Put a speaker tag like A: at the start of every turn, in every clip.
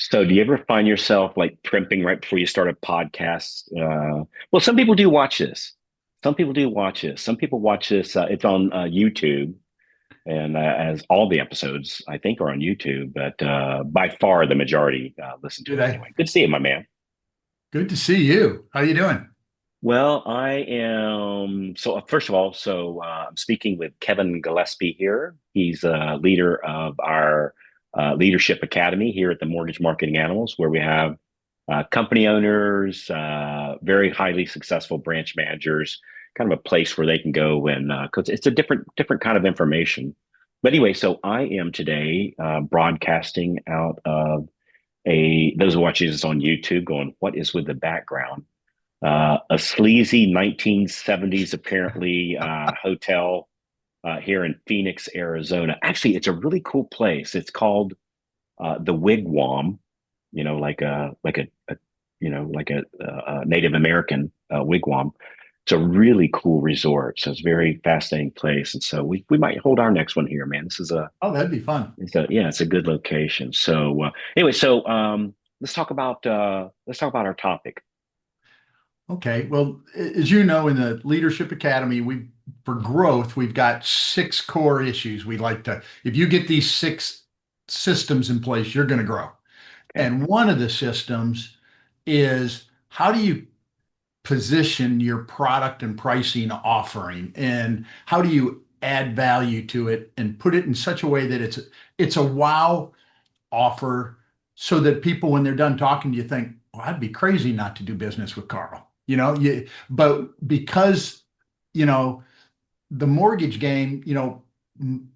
A: So, do you ever find yourself like primping right before you start a podcast? Well, some people do watch this. Some people do watch this. Some people watch this. It's on YouTube, and as all the episodes, I think, are on YouTube. But by far, the majority listen to
B: Did
A: it
B: I?
A: anyway. Good to see you, my man.
B: Good to see you. How you doing?
A: Well, I am. So, first of all, I'm speaking with Kevin Gillespie here. He's a leader of our Leadership Academy here at the Mortgage Marketing Animals, where we have company owners, very highly successful branch managers, kind of a place where they can go and because it's a different kind of information. But anyway, so I am today broadcasting out of those watching this on YouTube, going, "What is with the background?" A sleazy 1970s apparently hotel here in Phoenix, Arizona. Actually, it's a really cool place. It's called the Wigwam. Like a Native American wigwam. It's a really cool resort. So it's a very fascinating place. And so we might hold our next one here, man. This is a
B: Oh, that'd be fun.
A: it's a good location. So anyway, let's talk about our topic.
B: Okay. Well, as you know, in the Leadership Academy, we for growth, we've got six core issues. We like to, if you get these six systems in place, you're going to grow.
A: Okay.
B: And one of the systems is how do you position your product and pricing offering, and how do you add value to it and put it in such a way that it's a wow offer so that people, when they're done talking to you, think, well, I'd be crazy not to do business with Carl. But because, you know, the mortgage game,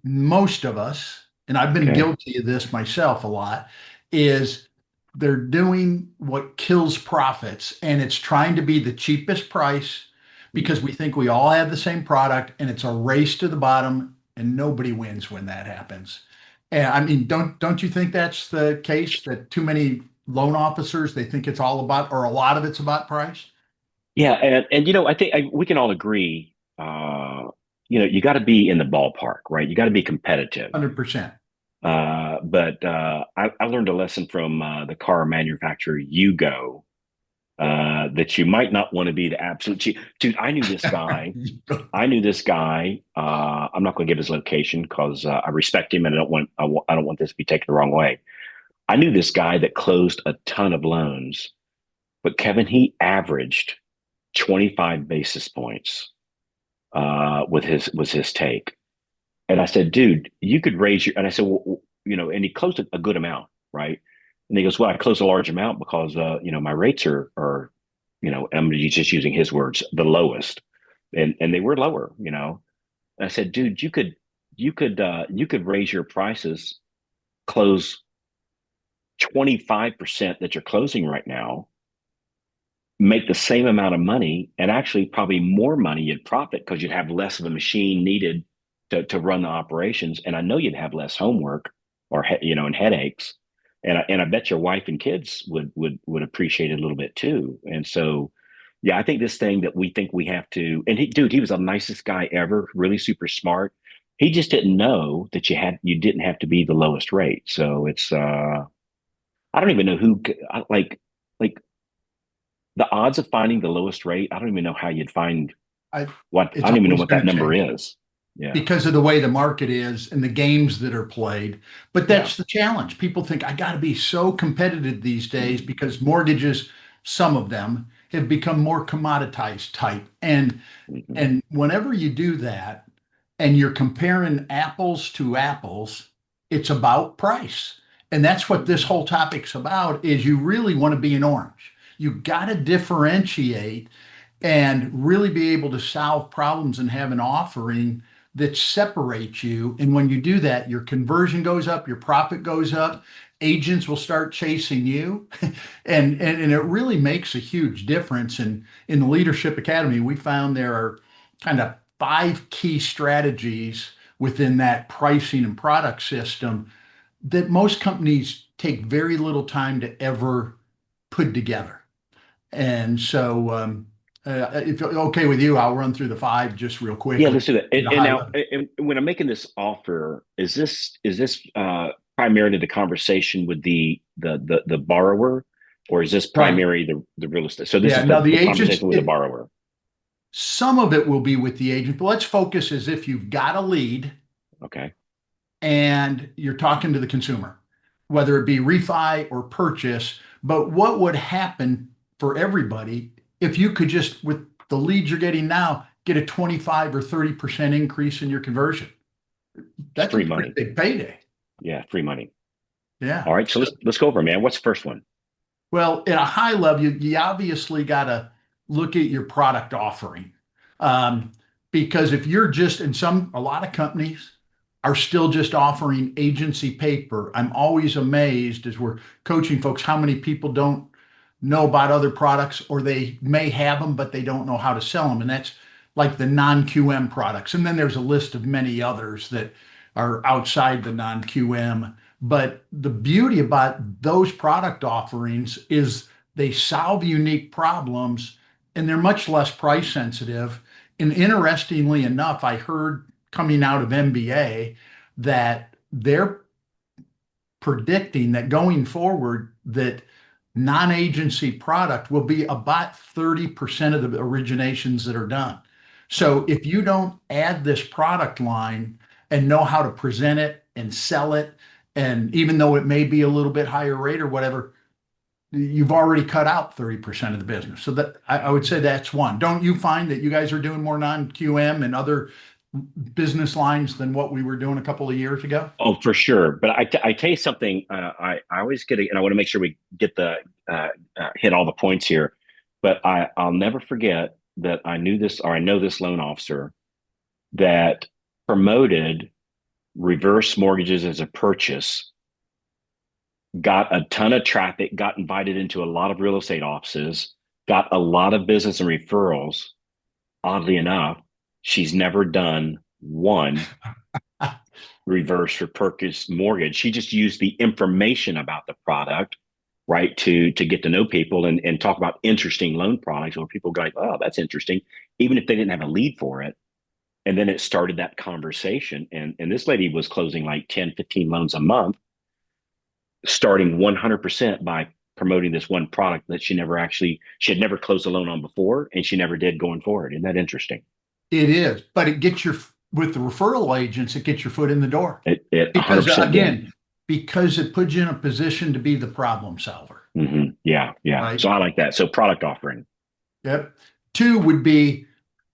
B: most of us, and I've been
A: Okay.
B: guilty of this myself a lot, is they're doing what kills profits, and it's trying to be the cheapest price because we think we all have the same product, and it's a race to the bottom, and nobody wins when that happens. And I mean, don't you think that's the case, that too many loan officers, they think it's all about, or a lot of it's about price?
A: Yeah, and I think we can all agree. You got to be in the ballpark, right? You got to be competitive.
B: 100%.
A: But I learned a lesson from the car manufacturer Yugo that you might not want to be the absolute cheap. Dude, I knew this guy. I knew this guy. I'm not going to give his location because I respect him and I don't want this to be taken the wrong way. I knew this guy that closed a ton of loans, but Kevin, he averaged 25 basis points was his take. And I said, dude, you could raise your, and I said, well, and he closed a good amount, right? And he goes, well, I closed a large amount because, my rates are, I'm just using his words, the lowest. And they were lower. And I said, dude, you could raise your prices, close 25% that you're closing right now, make the same amount of money and actually probably more money you'd profit because you'd have less of a machine needed to run the operations. And I know you'd have less homework and headaches. And I bet your wife and kids would appreciate it a little bit too. And so, yeah, I think this thing that we think we have to, and he was the nicest guy ever, really super smart. He just didn't know that you didn't have to be the lowest rate. So I don't even know like the odds of finding the lowest rate. I don't even know how you'd find
B: I,
A: what, I
B: it's
A: don't even know
B: always
A: what
B: going
A: that
B: to
A: number
B: change
A: is. Yeah.
B: because of the way the market is and the games that are played. But
A: Yeah.
B: that's the challenge. People think I got to be so competitive these days because mortgages, some of them have become more commoditized type. And
A: Hmm.
B: and whenever you do that and you're comparing apples to apples, it's about price. And that's what this
A: Hmm.
B: whole topic's about, is you really want to be an orange. You got to differentiate and really be able to solve problems and have an offering that separates you. And when you do that, your conversion goes up, your profit goes up, agents will start chasing you. And it really makes a huge difference. And in the Leadership Academy, we found there are kind of five key strategies within that pricing and product system that most companies take very little time to ever put together. And so, if it's okay with you, I'll run through the five just real
A: Yeah,
B: quickly
A: let's do that.
B: at
A: And,
B: a
A: and
B: high
A: now,
B: level.
A: and when I'm making this offer, is this primarily the conversation with the borrower, or is this
B: Right.
A: primary the real estate? So this
B: Yeah.
A: is
B: Now the
A: the
B: agents,
A: conversation with the borrower.
B: some of it will be with the agent, but let's focus as if you've got a lead
A: Okay.
B: and you're talking to the consumer, whether it be refi or purchase. But what would happen for everybody if you could just, with the leads you're getting now, get a 25 or 30% increase in your conversion?
A: It's
B: That's a
A: free
B: pretty
A: money.
B: big payday.
A: Yeah, free money.
B: Yeah.
A: All right. So let's go over, it, man. What's the first one?
B: Well, at a high level, you obviously got to look at your product offering. Um, because if you're just, and a lot of companies are still just offering agency paper. I'm always amazed as we're coaching folks how many people don't know about other products, or they may have them, but they don't know how to sell them. And that's like the non-QM products. And then there's a list of many others that are outside the non-QM. But the beauty about those product offerings is they solve unique problems and they're much less price sensitive. And interestingly enough, I heard coming out of MBA that they're predicting that going forward that non-agency product will be about 30% of the originations that are done. So if you don't add this product line and know how to present it and sell it, and even though it may be a little bit higher rate or whatever, you've already cut out 30% of the business. So that I would say that's one. Don't you find that you guys are doing more non-QM and other business lines than what we were doing a couple of years ago?
A: Oh, for sure. But I tell you something. I always get it, and I want to make sure we get the hit all the points here. But I'll never forget that I knew this, or I know this loan officer that promoted reverse mortgages as a purchase, got a ton of traffic, got invited into a lot of real estate offices, got a lot of business and referrals. Oddly enough, she's never done one reverse or purchase mortgage. She just used the information about the product, right, to get to know people and talk about interesting loan products where people go like, oh, that's interesting, even if they didn't have a lead for it. And then it started that conversation. And this lady was closing like 10, 15 loans a month, starting 100% by promoting this one product that she had never closed a loan on before, and she never did going forward. Isn't that interesting?
B: It is, but it gets with the referral agents, it gets your foot in the door.
A: It
B: Because
A: 100% did.
B: again, because it puts you in a position to be the problem solver,
A: Yeah, yeah.
B: right?
A: So I like that. So product offering.
B: Yep. Two would be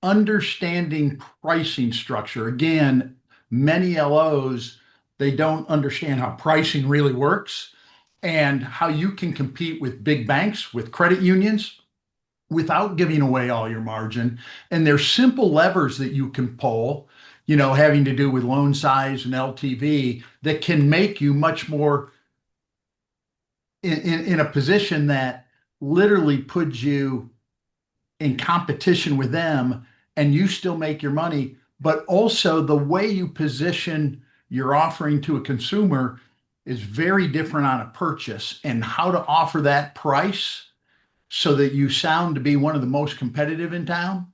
B: understanding pricing structure. Again, many LOs, they don't understand how pricing really works and how you can compete with big banks, with credit unions, without giving away all your margin. And there's simple levers that you can pull, having to do with loan size and LTV that can make you much more in a position that literally puts you in competition with them and you still make your money. But also the way you position your offering to a consumer is very different on a purchase, and how to offer that price so that you sound to be one of the most competitive in town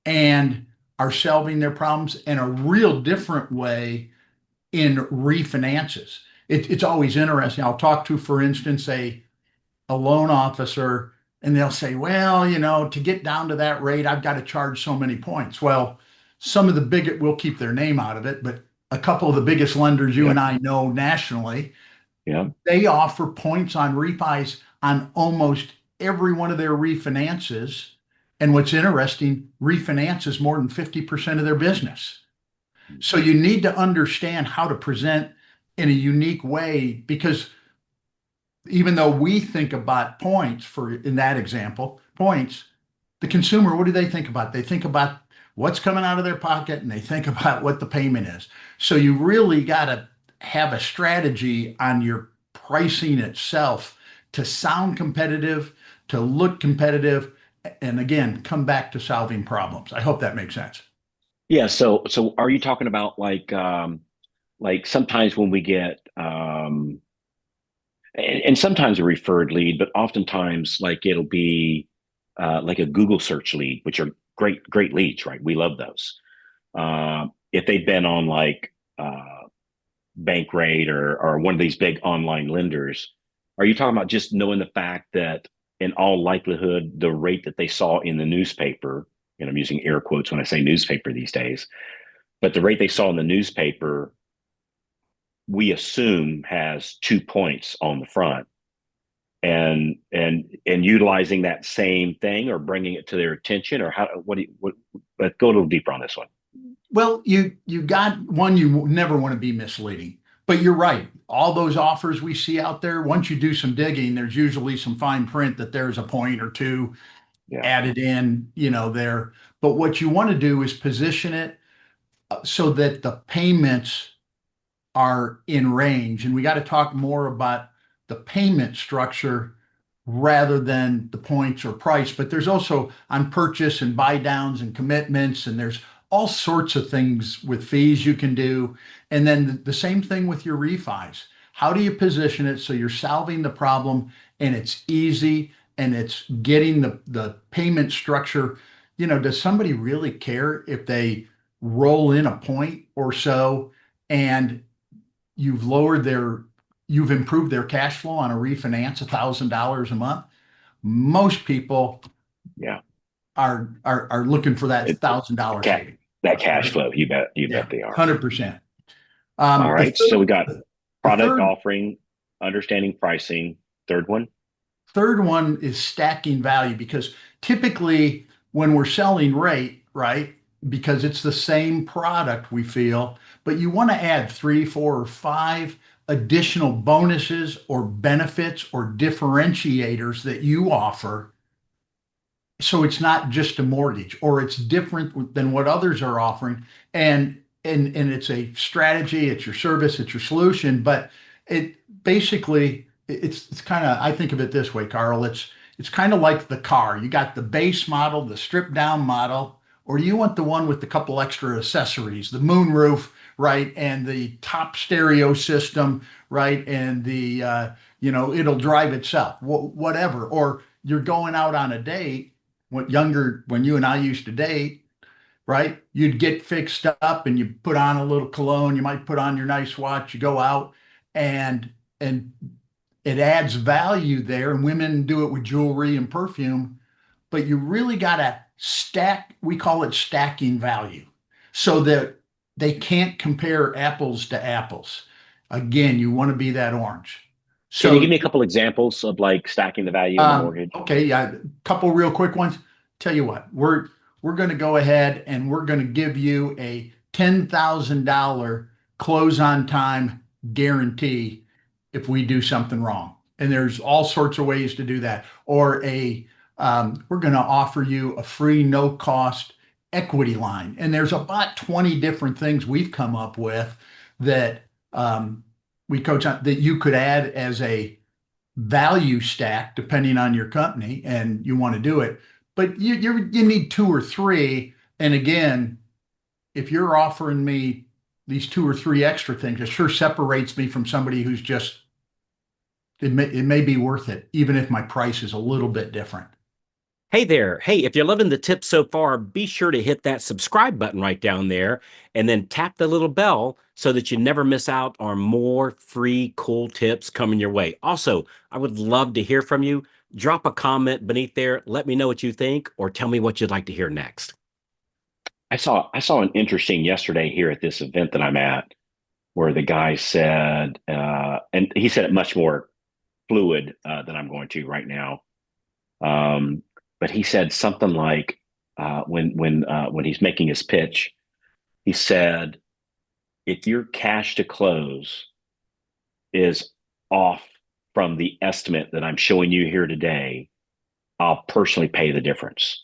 B: and are solving their problems in a real different way in refinances. It's always interesting. I'll talk to, for instance, a loan officer, and they'll say, well, to get down to that rate, I've got to charge so many points. Well, some of the big, we'll keep their name out of it, but a couple of the biggest lenders you
A: Yep.
B: and I know nationally,
A: Yeah.
B: they offer points on refis on almost every one of their refinances. And what's interesting, refinance is more than 50% of their business. So you need to understand how to present in a unique way, because even though we think about points in that example, points, the consumer, what do they think about? They think about what's coming out of their pocket and they think about what the payment is. So you really got to have a strategy on your pricing itself to sound competitive, to look competitive, and again, come back to solving problems. I hope that makes sense.
A: Yeah. So are you talking about like sometimes when we get and sometimes a referred lead, but oftentimes like it'll be like a Google search lead, which are great leads, right? We love those. If they've been on like bank rate or one of these big online lenders, are you talking about just knowing the fact that in all likelihood, the rate that they saw in the newspaper, and I'm using air quotes when I say newspaper these days, but the rate they saw in the newspaper, we assume has 2 points on the front, and utilizing that same thing or bringing it to their attention, or how, what do you, what, let's go a little deeper on this one.
B: Well, you got one, you never want to be misleading, but you're right. All those offers we see out there, once you do some digging, there's usually some fine print that there's a point or two
A: Yeah.
B: added in, there. But what you want to do is position it so that the payments are in range. And we got to talk more about the payment structure rather than the points or price. But there's also on purchase and buy downs and commitments, and there's all sorts of things with fees you can do. And then the same thing with your refis. How do you position it so you're solving the problem and it's easy and it's getting the payment structure? Does somebody really care if they roll in a point or so and you've improved their cash flow on a refinance $1,000 a month? Most people
A: Yeah.
B: are looking for that
A: It,
B: $1,000 saving.
A: that cash flow, you
B: Yeah,
A: bet they are.
B: 100%.
A: All
B: The
A: right. So we got
B: the
A: product
B: third
A: offering, understanding pricing. Third one.
B: third one is stacking value, because typically when we're selling rate, right? Because it's the same product we feel, but you want to add three, four, or five additional bonuses or benefits or differentiators that you offer. So it's not just a mortgage, or it's different than what others are offering. And it's a strategy, it's your service, it's your solution, but it basically it's kind of, I think of it this way, Carl. It's kind of like the car. You got the base model, the stripped down model, or you want the one with the couple extra accessories, the moonroof, right? And the top stereo system, right? And the it'll drive itself, whatever. Or you're going out on a date, when you and I used to date, right? You'd get fixed up and you put on a little cologne, you might put on your nice watch, you go out, and it adds value there. And women do it with jewelry and perfume, but you really got to stack, we call it stacking value, so that they can't compare apples to apples. Again, you want to be that orange.
A: Can you give
B: So
A: me a couple examples of like stacking the value in the mortgage?
B: Okay, yeah, a couple real quick ones. Tell you what, we're going to go ahead and we're going to give you a $10,000 close on time guarantee if we do something wrong. And there's all sorts of ways to do that. Or we're going to offer you a free no cost equity line. And there's about 20 different things we've come up with that we coach on, that you could add as a value stack depending on your company and you want to do it. But you need two or three. And again, if you're offering me these two or three extra things, it sure separates me from somebody who's just, it may be worth it, even if my price is a little bit different.
C: Hey there. Hey, if you're loving the tips so far, be sure to hit that subscribe button right down there and then tap the little bell so that you never miss out on more free, cool tips coming your way. Also, I would love to hear from you. Drop a comment beneath there. Let me know what you think, or tell me what you'd like to hear next.
A: I saw an interesting yesterday here at this event that I'm at, where the guy said, and he said it much more fluid than I'm going to right now. But he said something like, when he's making his pitch, he said, if your cash to close is off from the estimate that I'm showing you here today, I'll personally pay the difference.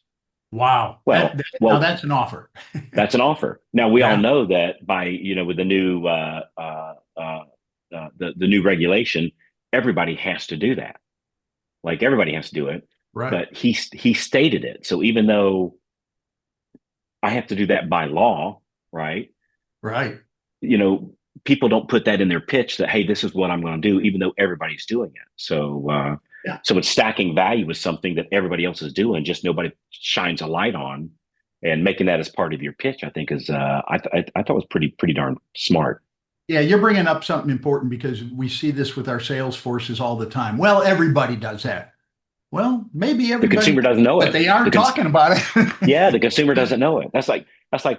B: Wow.
A: Well,
B: Now that's an offer.
A: that's an offer. Now we all
B: Yeah.
A: know that by with the new the new regulation, everybody has to do that. Like everybody has to do it.
B: Right.
A: But he stated it. So even though I have to do that by law, right?
B: Right.
A: People don't put that in their pitch that, hey, this is what I'm going to do, even though everybody's doing it. So
B: Yeah.
A: so it's stacking value with something that everybody else is doing, just nobody shines a light on, and making that as part of your pitch, I think is I thought was pretty darn smart.
B: Yeah, you're bringing up something important because we see this with our sales forces all the time. Well, everybody does that. Well, maybe
A: The
B: everybody
A: consumer
B: does,
A: doesn't know
B: but
A: it.
B: they aren't talking about it.
A: Yeah, the consumer doesn't know it. That's like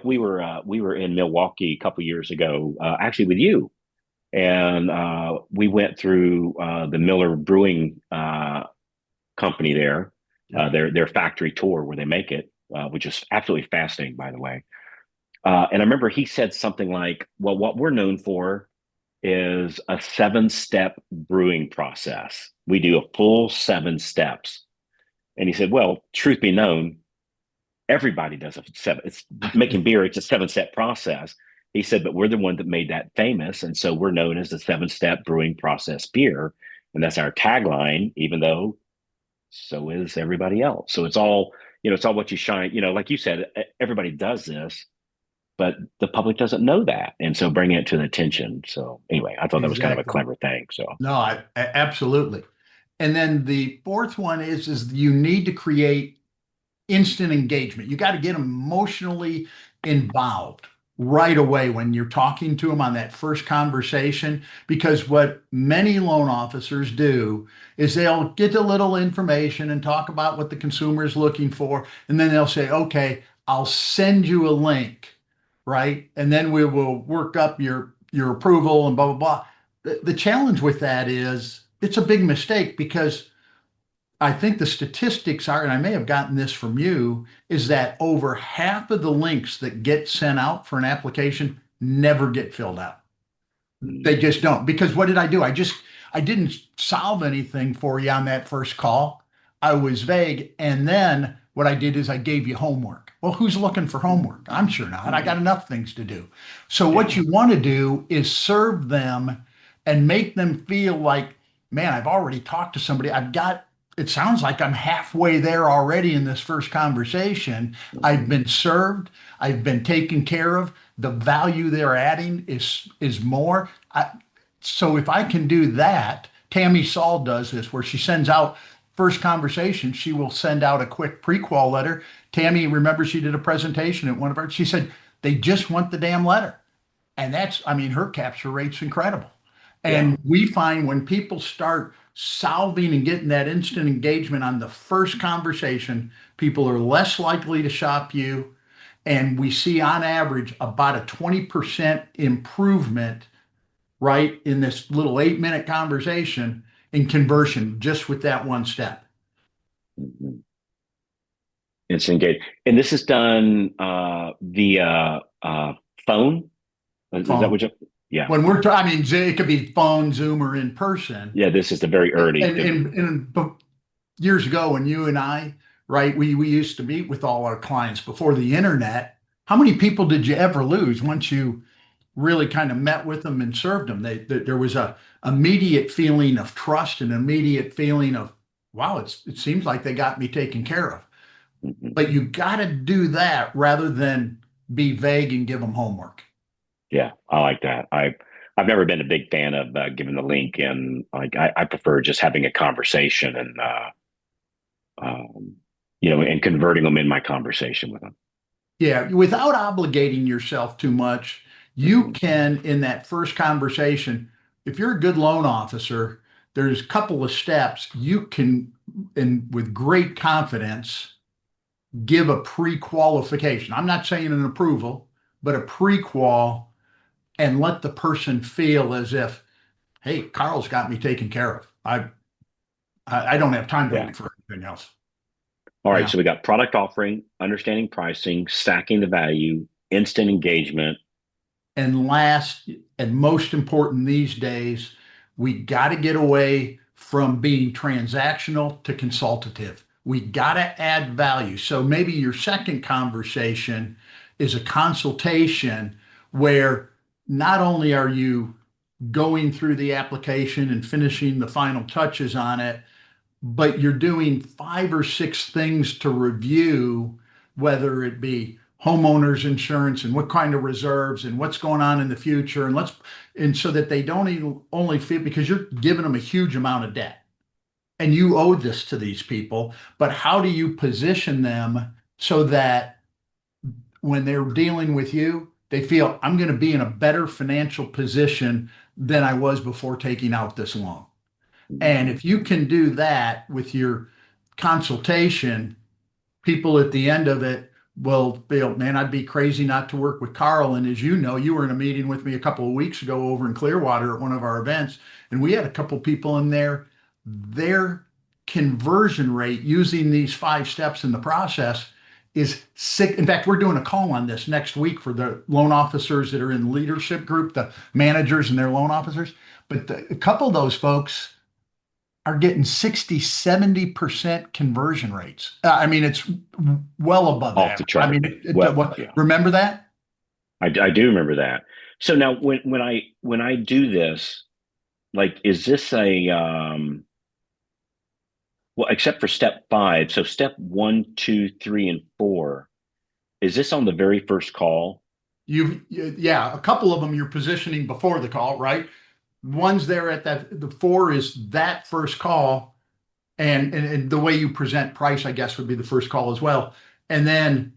A: we were in Milwaukee a couple years ago, actually with you, and we went through the Miller Brewing company there,
B: Yeah.
A: their factory tour where they make it, which is absolutely fascinating, by the way. And I remember he said something like, "Well, what we're known for is a 7-step brewing process. We do a full 7 steps." And he said, "Well, truth be known, everybody does a seven. It's making beer. It's a 7-step process." He said, "But we're the one that made that famous, and so we're known as the 7-step brewing process beer, and that's our tagline. Even though so is everybody else. So it's all it's all what you shine. Like you said, everybody does this, but the public doesn't know that, and so bringing it to the attention. So anyway, I thought that was kind of a
B: Exactly.
A: clever thing. So
B: No, absolutely. And then the fourth one is you need to create instant engagement. You got to get them emotionally involved right away when you're talking to them on that first conversation. Because what many loan officers do is they'll get a little information and talk about what the consumer is looking for. And then they'll say, okay, I'll send you a link, right? And then we will work up your approval and blah, blah, blah. The challenge with that is it's a big mistake because I think the statistics are, and I may have gotten this from you, is that over half of the links that get sent out for an application never get filled out. They just don't. Because what did I do? I didn't solve anything for you on that first call. I was vague. And then what I did is I gave you homework. Well, who's looking for homework? I'm sure not. I got enough things to do. So what
A: yeah,
B: you want to do is serve them and make them feel like, man, I've already talked to somebody. It sounds like I'm halfway there already in this first conversation. I've been served. I've been taken care of. The value they're adding is more. So if I can do that, Tammy Saul does this where she sends out first conversation. She will send out a quick prequal letter. Tammy, remember she did a presentation at one of our. She said they just want the damn letter, and I mean, her capture rate's incredible.
A: yeah.
B: And we find when people start solving and getting that instant engagement on the first conversation, people are less likely to shop you. And we see on average about a 20% improvement, right, in this little 8-minute conversation in conversion just with that one step.
A: Mhm. It's engaged, and this is done via phone. Is that
B: Phone.
A: what you? Yeah,
B: When I mean, it could be phone, Zoom, or in person.
A: yeah. This is the very early.
B: And years ago when you and I, right, we used to meet with all our clients before the internet. How many people did you ever lose once you really kind of met with them and served them? There was a immediate feeling of trust and immediate feeling of, wow, it seems like they got me taken care of.
A: Mhm.
B: But you got to do that rather than be vague and give them homework.
A: Yeah, I like that. I've never been a big fan of giving the link, and like I prefer just having a conversation and um, and converting them in my conversation with them.
B: Yeah, without obligating yourself too much, you
A: Mhm.
B: can, in that first conversation, if you're a good loan officer, there's a couple of steps you can, and with great confidence, give a pre-qualification. I'm not saying an approval, but a pre-qual and let the person feel as if, hey, Carl's got me taken care of. I don't have time to
A: Yeah.
B: wait for anything else.
A: All right.
B: Yeah.
A: So we got product offering, understanding pricing, stacking the value, instant engagement.
B: And last and most important these days, we got to get away from being transactional to consultative. We got to add value. So maybe your second conversation is a consultation where not only are you going through the application and finishing the final touches on it, but you're doing 5 or 6 things to review, whether it be homeowners insurance and what kind of reserves and what's going on in the future. And so that they don't even only feel because you're giving them a huge amount of debt and you owe this to these people, but how do you position them so that when they're dealing with you, they feel I'm going to be in a better financial position than I was before taking out this loan. And
A: Mhm.
B: if you can do that with your consultation, people at the end of it will feel, man, I'd be crazy not to work with Carl. And as you know, you were in a meeting with me a couple of weeks ago over in Clearwater at one of our events, and we had a couple of people in there. Their conversion rate using these 5 steps in the process is sick. In fact, we're doing a call on this next week for the loan officers that are in leadership group, the managers and their loan officers. But a couple of those folks are getting 60, 70% conversion rates. I mean, it's well above
A: Off the
B: average. I
A: chart.
B: mean,
A: Well, yeah,
B: remember that?
A: I do remember that. So now when I do this, like, is this a well, except for step 5, so step 1, 2, 3, and 4, is this on the very first call?
B: Yeah, a couple of them you're positioning before the call, right? One's there at that, the 4 is that first call, and the way you present price, I guess, would be the first call as well. And then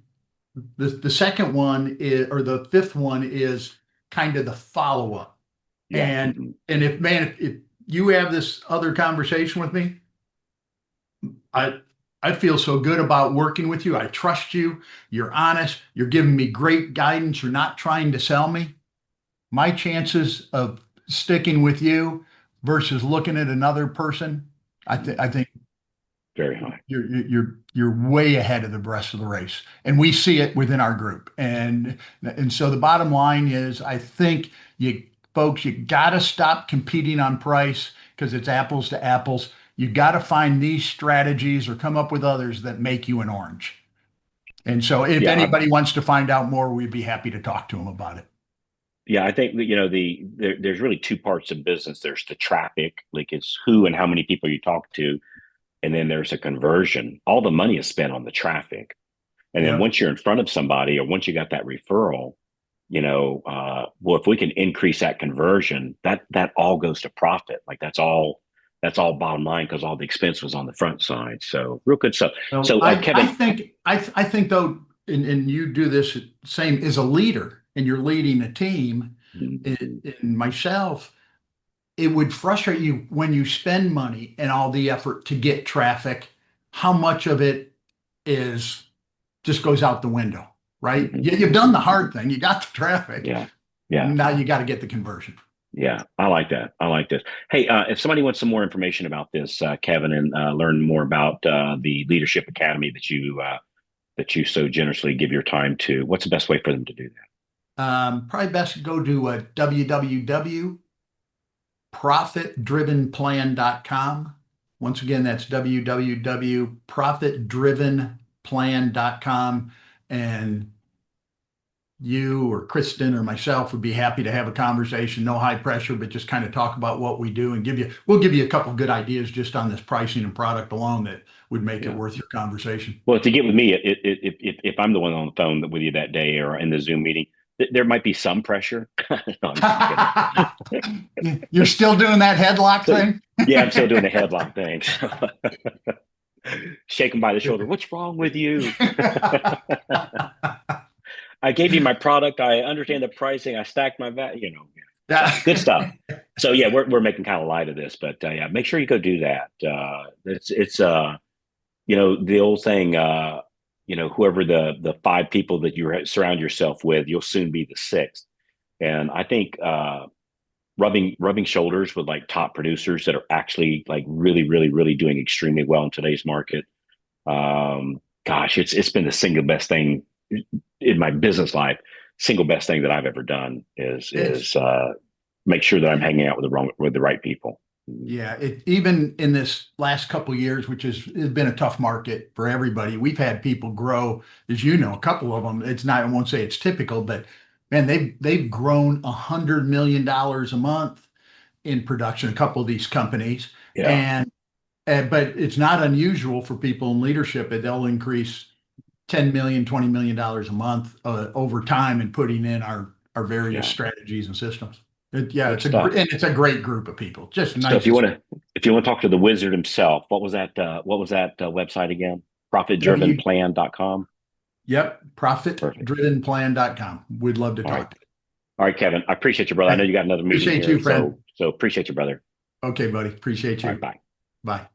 B: the second one is, or the fifth one is kind of the follow-up.
A: Yeah.
B: And
A: Mhm.
B: and if man, if you have this other conversation with me, I I feel so good about working with you. I trust you. You're honest. You're giving me great guidance. You're not trying to sell me. My chances of sticking with you versus looking at another person, I think
A: Very high.
B: you're way ahead of the rest of the race, and we see it within our group. And so the bottom line is, I think you folks, you got to stop competing on price because it's apples to apples. You got to find these strategies or come up with others that make you an orange. And so if
A: Yeah,
B: anybody wants to find out more, we'd be happy to talk to them about it.
A: yeah. I think that, there's really two parts of business. There's the traffic, like it's who and how many people you talk to, and then there's a conversion. All the money is spent on the traffic, and then
B: Yeah.
A: once you're in front of somebody or once you got that referral, well, if we can increase that conversion, that all goes to profit. Like that's all bottom line because all the expense was on the front side. So real good stuff.
B: So
A: So
B: I
A: Kevin,
B: think I think though, and you do this same as a leader, and you're leading a team,
A: mhm,
B: and myself, it would frustrate you when you spend money and all the effort to get traffic, how much of it is just goes out the window, right?
A: mhm,
B: You've done the hard thing, you got the traffic.
A: yeah, yeah.
B: Now you got to get the conversion.
A: Yeah, I like that. I like this. Hey, if somebody wants some more information about this, Kevin, and learn more about the Leadership Academy that you so generously give your time to, what's the best way for them to do that?
B: Probably best to go to www.profitdrivenplan.com. Once again, that's www.profitdrivenplan.com. And you or Kristen or myself would be happy to have a conversation, no high pressure, but just kind of talk about what we do and we'll give you a couple of good ideas just on this pricing and product alone that would make it
A: Yeah.
B: worth your conversation.
A: Well, to get with me, if I'm the one on the phone with you that day or in the Zoom meeting, there might be some pressure. No, I'm just kidding.
B: You're still doing that headlock
A: So,
B: thing?
A: yeah, I'm still doing the headlock thing. Shake him by the shoulder. What's wrong with you? I gave you my product. I understand the pricing. I stacked my so
B: Yeah.
A: good stuff. So yeah, we're making kind of light of this, but yeah, make sure you go do that. It's the old saying, whoever the 5 people that you surround yourself with, you'll soon be the 6th. And I think rubbing shoulders with like top producers that are actually like really, really, really doing extremely well in today's market. Gosh, it's been the single best thing in my business life. Single best thing that I've ever done is
B: It's
A: make sure that I'm hanging out with the right people.
B: Yeah, even in this last couple of years, which has been a tough market for everybody, we've had people grow, as you know, a couple of them. It's not, I won't say it's typical, but man, they've grown $100 million a month in production. A couple of these companies,
A: Yeah,
B: and but it's not unusual for people in leadership that they'll increase 10 million, $20 million a month over time and putting in our various
A: yeah,
B: strategies and systems. Yeah,
A: good stuff.
B: and it's a great group of people. Just
A: So if
B: nice
A: you
B: as
A: want to if you want to talk to the wizard himself, what was that website again?
B: W
A: Profitdrivenplan.com.
B: Yep.
A: Perfect.
B: Profitdrivenplan.com. We'd love to
A: All right.
B: talk.
A: All right, Kevin. I appreciate you, brother. I know you got another meeting
B: Appreciate
A: here.
B: you, friend.
A: So appreciate you, brother.
B: Okay, buddy. Appreciate
A: All
B: you.
A: right, bye.
B: Bye.